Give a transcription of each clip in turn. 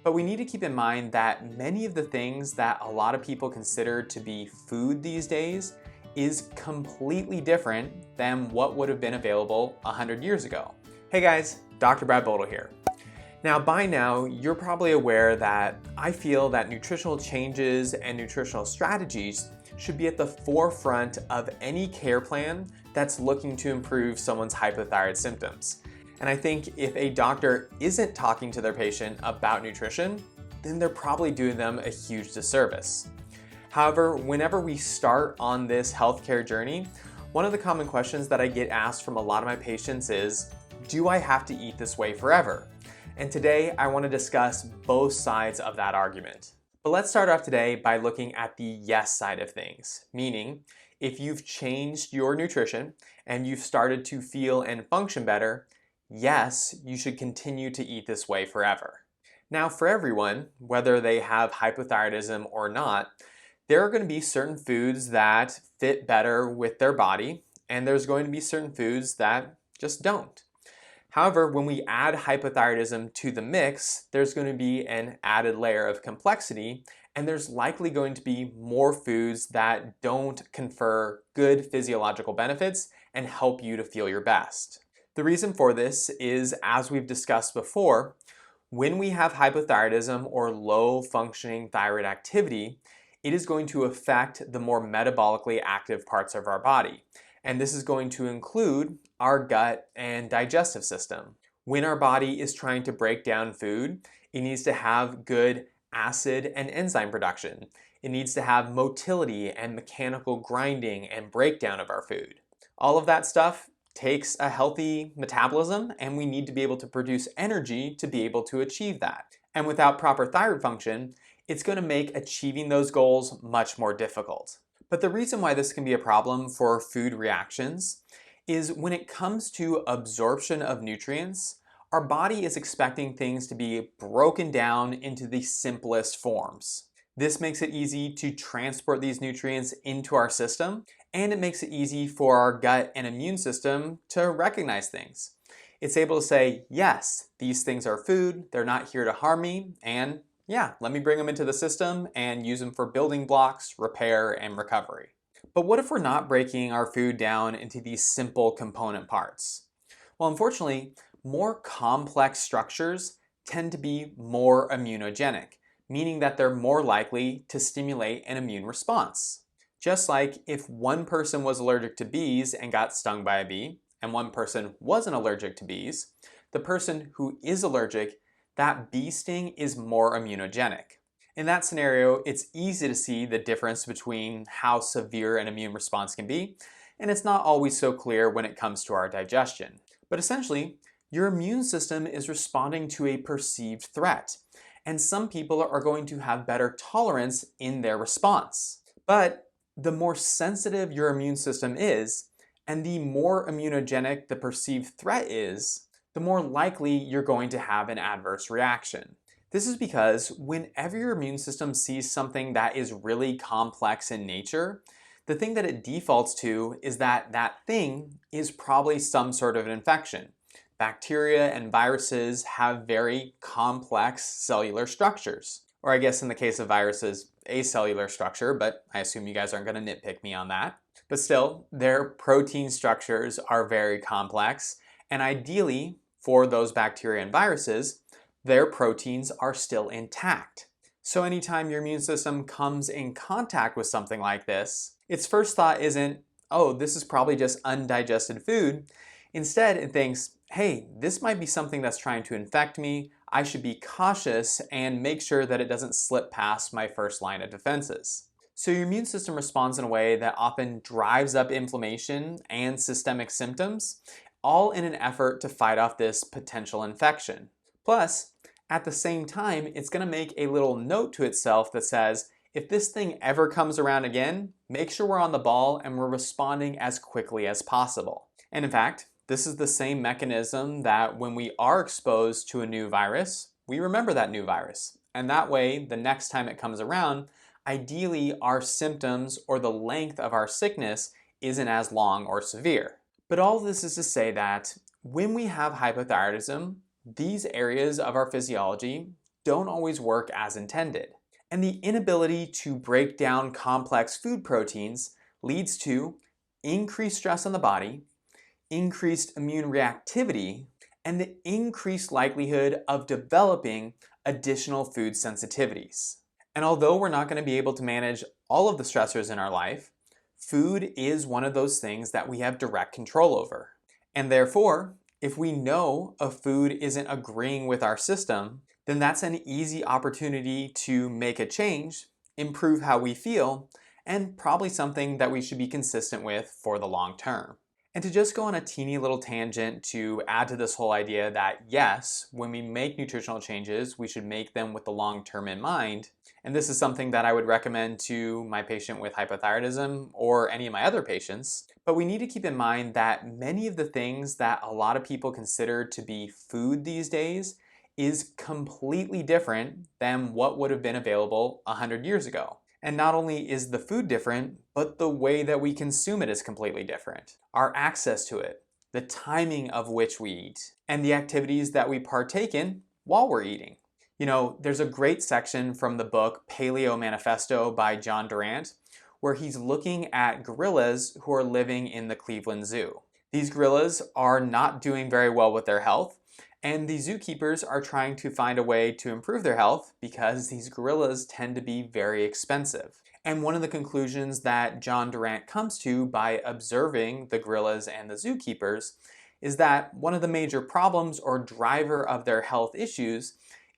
But we need to keep in mind that many of the things that a lot of people consider to be food these days is completely different than what would have been available 100 years ago. Hey guys, Dr. Bodle here. Now, by now, you're probably aware that I feel that nutritional changes and nutritional strategies should be at the forefront of any care plan that's looking to improve someone's hypothyroid symptoms. And I think if a doctor isn't talking to their patient about nutrition, then they're probably doing them a huge disservice. However, whenever we start on this healthcare journey, one of the common questions that I get asked from a lot of my patients is, do I have to eat this way forever? And today I want to discuss both sides of that argument. But let's start off today by looking at the yes side of things, meaning if you've changed your nutrition and you've started to feel and function better, yes, you should continue to eat this way forever. Now, for everyone, whether they have hypothyroidism or not, there are going to be certain foods that fit better with their body, and there's going to be certain foods that just don't. However, when we add hypothyroidism to the mix, there's going to be an added layer of complexity, and there's likely going to be more foods that don't confer good physiological benefits and help you to feel your best. The reason for this is, as we've discussed before, when we have hypothyroidism or low functioning thyroid activity, it is going to affect the more metabolically active parts of our body. And this is going to include our gut and digestive system. When our body is trying to break down food, it needs to have good acid and enzyme production. It needs to have motility and mechanical grinding and breakdown of our food. All of that stuff takes a healthy metabolism, and we need to be able to produce energy to be able to achieve that. And without proper thyroid function, it's going to make achieving those goals much more difficult. But the reason why this can be a problem for food reactions is when it comes to absorption of nutrients, our body is expecting things to be broken down into the simplest forms. This makes it easy to transport these nutrients into our system, and it makes it easy for our gut and immune system to recognize things. It's able to say, yes, these things are food, they're not here to harm me, and yeah, let me bring them into the system and use them for building blocks, repair, and recovery. But what if we're not breaking our food down into these simple component parts? Well, unfortunately, more complex structures tend to be more immunogenic, meaning that they're more likely to stimulate an immune response. Just like if one person was allergic to bees and got stung by a bee, and one person wasn't allergic to bees, the person who is allergic, that bee sting is more immunogenic. In that scenario, it's easy to see the difference between how severe an immune response can be, and it's not always so clear when it comes to our digestion. But essentially, your immune system is responding to a perceived threat, and some people are going to have better tolerance in their response. But the more sensitive your immune system is, and the more immunogenic the perceived threat is, the more likely you're going to have an adverse reaction. This is because whenever your immune system sees something that is really complex in nature, the thing that it defaults to is that that thing is probably some sort of an infection. Bacteria and viruses have very complex cellular structures. Or I guess in the case of viruses, acellular structure, but I assume you guys aren't going to nitpick me on that. But still, their protein structures are very complex, and ideally, for those bacteria and viruses, their proteins are still intact. So anytime your immune system comes in contact with something like this, its first thought isn't, oh, this is probably just undigested food. Instead, it thinks, hey, this might be something that's trying to infect me. I should be cautious and make sure that it doesn't slip past my first line of defenses. So your immune system responds in a way that often drives up inflammation and systemic symptoms, all in an effort to fight off this potential infection. Plus, at the same time, it's going to make a little note to itself that says, if this thing ever comes around again, make sure we're on the ball and we're responding as quickly as possible. And in fact, this is the same mechanism that when we are exposed to a new virus, we remember that new virus. And that way, the next time it comes around, ideally our symptoms or the length of our sickness isn't as long or severe. But all this is to say that when we have hypothyroidism, these areas of our physiology don't always work as intended. And the inability to break down complex food proteins leads to increased stress on the body, increased immune reactivity, and the increased likelihood of developing additional food sensitivities. And although we're not going to be able to manage all of the stressors in our life, food is one of those things that we have direct control over. And therefore, if we know a food isn't agreeing with our system, then that's an easy opportunity to make a change, improve how we feel, and probably something that we should be consistent with for the long term. And to just go on a teeny little tangent to add to this whole idea that yes, when we make nutritional changes, we should make them with the long term in mind. And this is something that I would recommend to my patient with hypothyroidism or any of my other patients. But we need to keep in mind that many of the things that a lot of people consider to be food these days is completely different than what would have been available 100 years ago. And not only is the food different, but the way that we consume it is completely different. Our access to it, the timing of which we eat, and the activities that we partake in while we're eating. You know, there's a great section from the book Paleo Manifesto by John Durant where he's looking at gorillas who are living in the Cleveland Zoo. These gorillas are not doing very well with their health, and the zookeepers are trying to find a way to improve their health because these gorillas tend to be very expensive. And one of the conclusions that John Durant comes to by observing the gorillas and the zookeepers is that one of the major problems or driver of their health issues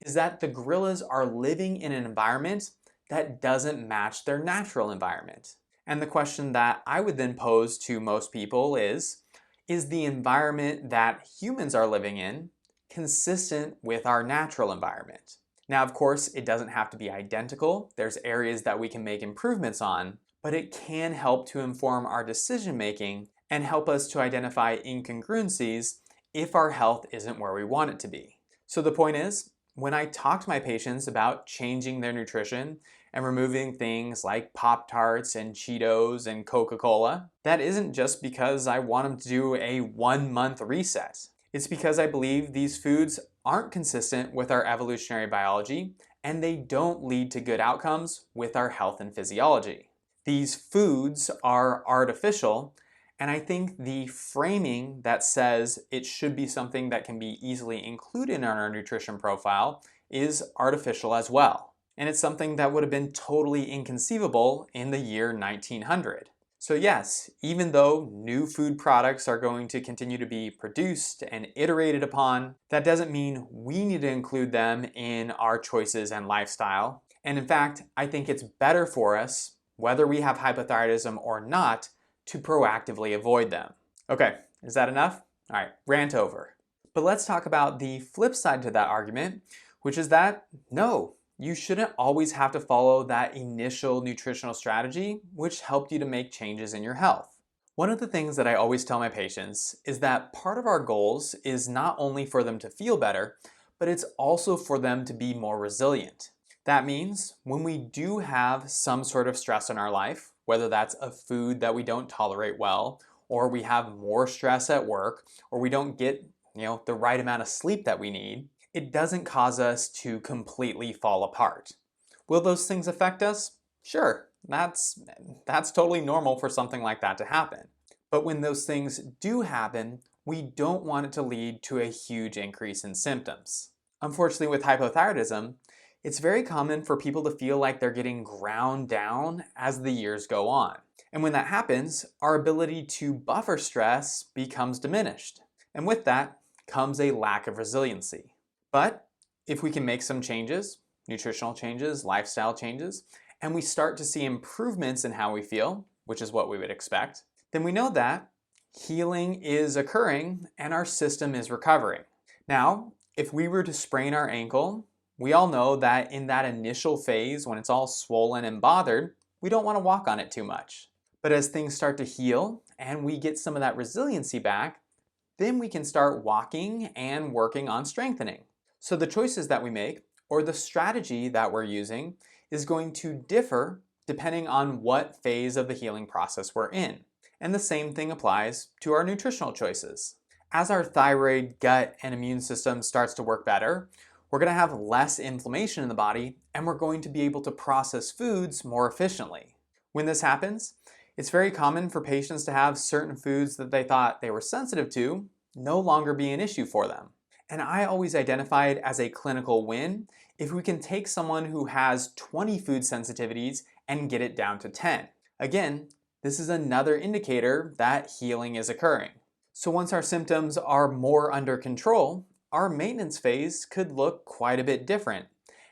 is that the gorillas are living in an environment that doesn't match their natural environment. And the question that I would then pose to most people is the environment that humans are living in consistent with our natural environment? Now, of course, it doesn't have to be identical. There's areas that we can make improvements on, but it can help to inform our decision making and help us to identify incongruencies if our health isn't where we want it to be. So the point is, when I talk to my patients about changing their nutrition and removing things like Pop-Tarts and Cheetos and Coca-Cola, that isn't just because I want them to do a 1-month reset. It's because I believe these foods aren't consistent with our evolutionary biology and they don't lead to good outcomes with our health and physiology. These foods are artificial, and I think the framing that says it should be something that can be easily included in our nutrition profile is artificial as well. And it's something that would have been totally inconceivable in the year 1900. So yes, even though new food products are going to continue to be produced and iterated upon, that doesn't mean we need to include them in our choices and lifestyle. And in fact, I think it's better for us, whether we have hypothyroidism or not, to proactively avoid them. Okay, is that enough? All right, rant over. But let's talk about the flip side to that argument, which is that no, you shouldn't always have to follow that initial nutritional strategy which helped you to make changes in your health. One of the things that I always tell my patients is that part of our goals is not only for them to feel better, but it's also for them to be more resilient. That means when we do have some sort of stress in our life, whether that's a food that we don't tolerate well, or we have more stress at work, or we don't get, the right amount of sleep that we need, it doesn't cause us to completely fall apart. Will those things affect us? Sure, that's totally normal for something like that to happen. But when those things do happen, we don't want it to lead to a huge increase in symptoms. Unfortunately, with hypothyroidism, it's very common for people to feel like they're getting ground down as the years go on. And when that happens, our ability to buffer stress becomes diminished. And with that comes a lack of resiliency. But if we can make some changes, nutritional changes, lifestyle changes, and we start to see improvements in how we feel, which is what we would expect, then we know that healing is occurring and our system is recovering. Now, if we were to sprain our ankle, we all know that in that initial phase, when it's all swollen and bothered, we don't want to walk on it too much. But as things start to heal and we get some of that resiliency back, then we can start walking and working on strengthening. So the choices that we make, or the strategy that we're using, is going to differ depending on what phase of the healing process we're in. And the same thing applies to our nutritional choices. As our thyroid, gut, and immune system starts to work better, We're going to have less inflammation in the body, and we're going to be able to process foods more efficiently. When this happens, it's very common for patients to have certain foods that they thought they were sensitive to no longer be an issue for them. And I always identify it as a clinical win if we can take someone who has 20 food sensitivities and get it down to 10. Again, this is another indicator that healing is occurring. So once our symptoms are more under control, our maintenance phase could look quite a bit different.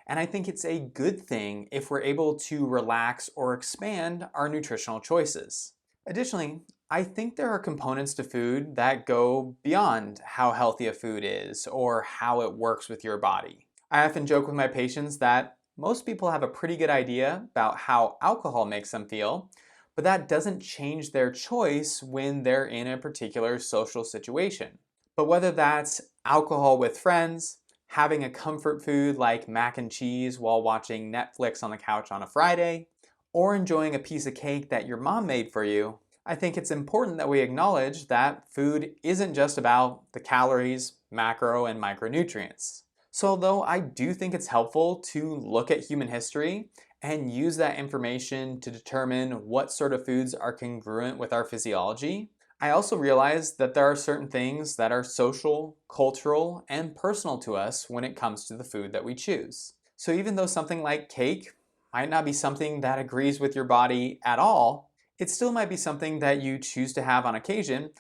And I think it's a good thing if we're able to relax or expand our nutritional choices. Additionally, I think there are components to food that go beyond how healthy a food is or how it works with your body. I often joke with my patients that most people have a pretty good idea about how alcohol makes them feel, but that doesn't change their choice when they're in a particular social situation. But whether that's alcohol with friends, having a comfort food like mac and cheese while watching Netflix on the couch on a Friday, or enjoying a piece of cake that your mom made for you, I think it's important that we acknowledge that food isn't just about the calories, macro, and micronutrients. So although I do think it's helpful to look at human history and use that information to determine what sort of foods are congruent with our physiology, I also realize that there are certain things that are social, cultural, and personal to us when it comes to the food that we choose. So even though something like cake might not be something that agrees with your body at all, it still might be something that you choose to have on occasion,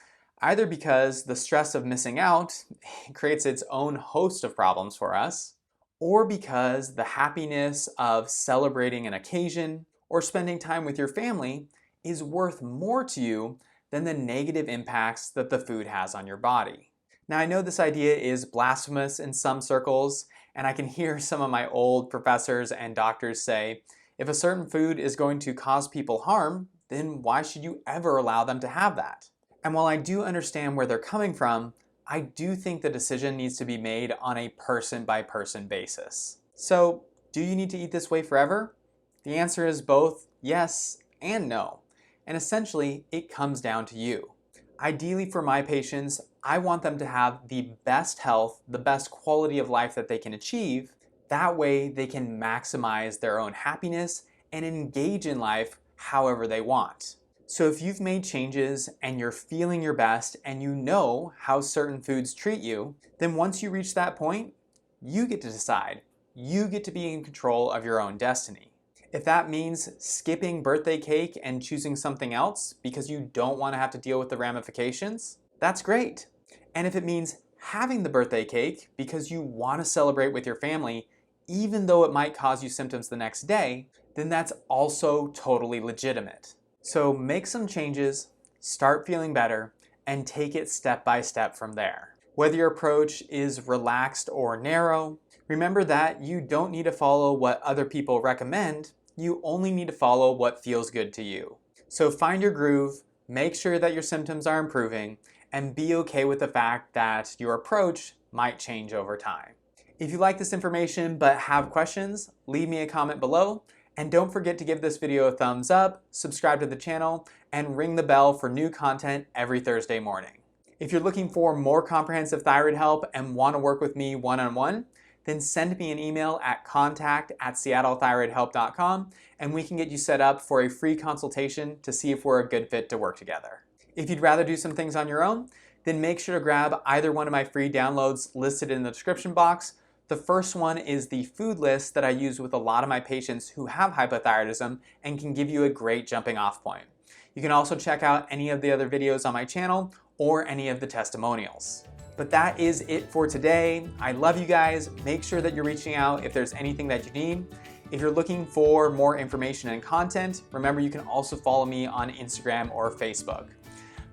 either because the stress of missing out creates its own host of problems for us, or because the happiness of celebrating an occasion or spending time with your family is worth more to you than the negative impacts that the food has on your body. Now, I know this idea is blasphemous in some circles, and I can hear some of my old professors and doctors say, if a certain food is going to cause people harm, then why should you ever allow them to have that? And while I do understand where they're coming from, I do think the decision needs to be made on a person-by-person basis. So, do you need to eat this way forever? The answer is both yes and no. And essentially, it comes down to you. Ideally for my patients, I want them to have the best health, the best quality of life that they can achieve. That way they can maximize their own happiness and engage in life however they want. So if you've made changes and you're feeling your best and you know how certain foods treat you, then once you reach that point, you get to decide. You get to be in control of your own destiny. If that means skipping birthday cake and choosing something else because you don't want to have to deal with the ramifications, that's great. And if it means having the birthday cake because you want to celebrate with your family, even though it might cause you symptoms the next day, then that's also totally legitimate. So make some changes, start feeling better, and take it step by step from there. Whether your approach is relaxed or narrow, remember that you don't need to follow what other people recommend, you only need to follow what feels good to you. So find your groove, make sure that your symptoms are improving, and be okay with the fact that your approach might change over time. If you like this information but have questions, leave me a comment below, and don't forget to give this video a thumbs up, subscribe to the channel, and ring the bell for new content every Thursday morning. If you're looking for more comprehensive thyroid help and want to work with me one-on-one, then send me an email at contact@seattlethyroidhelp.com and we can get you set up for a free consultation to see if we're a good fit to work together. If you'd rather do some things on your own, then make sure to grab either one of my free downloads listed in the description box. The first one is the food list that I use with a lot of my patients who have hypothyroidism and can give you a great jumping off point. You can also check out any of the other videos on my channel or any of the testimonials. But that is it for today. I love you guys. Make sure that you're reaching out if there's anything that you need. If you're looking for more information and content, remember you can also follow me on Instagram or Facebook.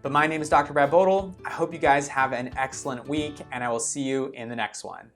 But my name is Dr. Bodle. I hope you guys have an excellent week and I will see you in the next one.